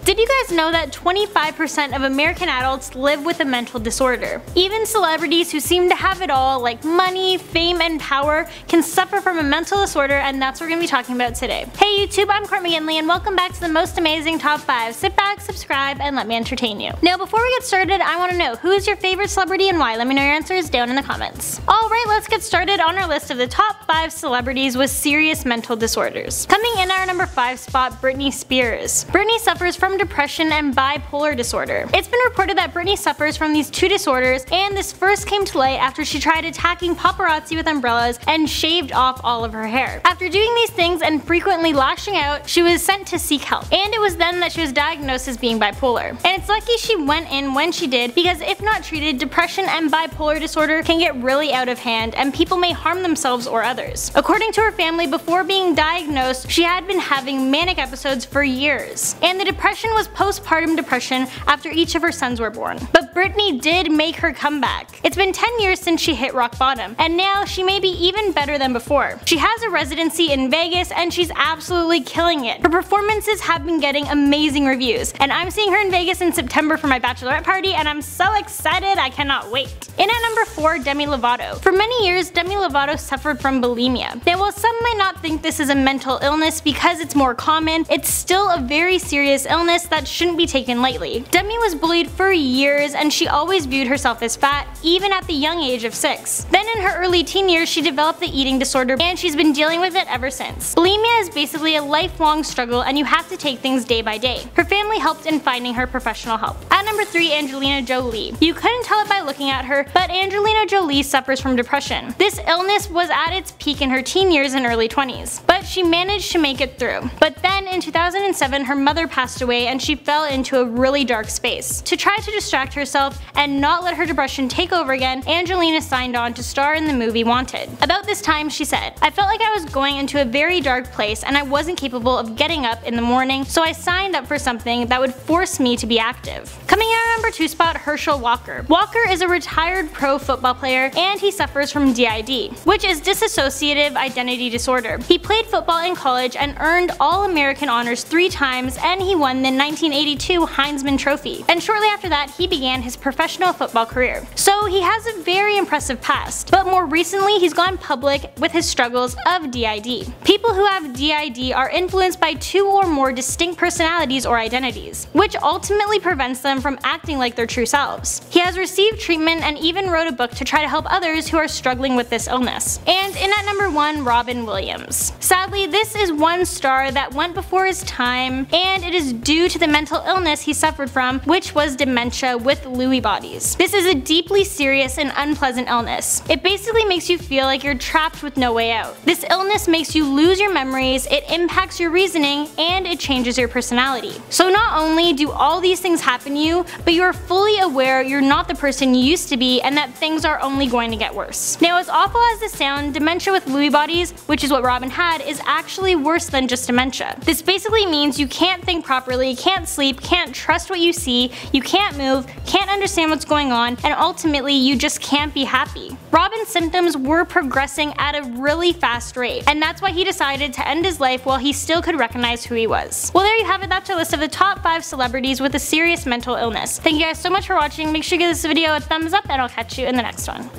Did you guys know that 25% of American adults live with a mental disorder? Even celebrities who seem to have it all, like money, fame, and power, can suffer from a mental disorder, and that's what we're going to be talking about today. Hey YouTube, I'm Court McGinley, and welcome back to the most amazing top 5. Sit back, subscribe, and let me entertain you. Now before we get started, I want to know, who is your favorite celebrity and why? Let me know your answers down in the comments. Alright, let's get started on our list of the top 5 celebrities with serious mental disorders. Coming in at our number 5 spot, Britney Spears. Britney suffers from depression and bipolar disorder. It's been reported that Britney suffers from these two disorders, and this first came to light after she tried attacking paparazzi with umbrellas and shaved off all of her hair. After doing these things and frequently lashing out, she was sent to seek help, and it was then that she was diagnosed as being bipolar. And it's lucky she went in when she did, because if not treated, depression and bipolar disorder can get really out of hand and people may harm themselves or others. According to her family, before being diagnosed, she had been having manic episodes for years, and the depression was postpartum depression after each of her sons were born. But Britney did make her comeback. It's been 10 years since she hit rock bottom, and now she may be even better than before. She has a residency in Vegas and she's absolutely killing it. Her performances have been getting amazing reviews, and I'm seeing her in Vegas in September for my bachelorette party, and I'm so excited, I cannot wait. In at number 4, Demi Lovato. For many years, Demi Lovato suffered from bulimia. Now while some might not think this is a mental illness because it's more common, it's still a very serious illness that shouldn't be taken lightly. Demi was bullied for years and she always viewed herself as fat, even at the young age of 6. Then in her early teen years she developed the eating disorder, and she's been dealing with it ever since. Bulimia is basically a lifelong struggle, and you have to take things day by day. Her family helped in finding her professional help. At number 3, Angelina Jolie. You couldn't tell it by looking at her, but Angelina Jolie suffers from depression. This illness was at its peak in her teen years and early 20s, but she managed to make it through. But then in 2007 her mother passed away and she fell into a really dark space. To try to distract herself and not let her depression take over again, Angelina signed on to star in the movie Wanted. About this time she said, "I felt like I was going into a very dark place and I wasn't capable of getting up in the morning, so I signed up for something that would force me to be active." Coming in at our number 2 spot, Hershel Walker. Walker is a retired pro football player and he suffers from DID, which is dissociative identity disorder. He played football in college and earned All-American honors 3 times, and he won the 1982 Heisman Trophy. And shortly after that he began his professional football career. So he has a very impressive past, but more recently he's gone public with his struggles of DID. People who have DID are influenced by 2 or more distinct personalities or identities, which ultimately prevents them from acting like their true selves. He has received treatment and even wrote a book to try to help others who are struggling with this illness. And in at number 1, Robin Williams. Sadly, this is one star that went before his time, and it is due to the mental illness he suffered from, which was dementia with Lewy bodies. This is a deeply serious and unpleasant illness. It basically makes you feel like you're trapped with no way out. This illness makes you lose your memories, it impacts your reasoning, and it changes your personality. So not only do all these things happen to you, but you're fully aware you're not the person you used to be and that things are only going to get worse. Now as awful as this sounds, dementia with Lewy bodies, which is what Robin had, is actually worse than just dementia. This basically means you can't think properly, can't sleep, can't trust what you see, you can't move, can't understand what's going on, and ultimately you just can't be happy. Robin's symptoms were progressing at a really fast rate, and that's why he decided to end his life while he still could recognize who he was. Well, there you have it, that's our list of the top 5 celebrities with a serious mental illness. Thank you guys so much for watching. Make sure you give this video a thumbs up, and I'll catch you in the next one.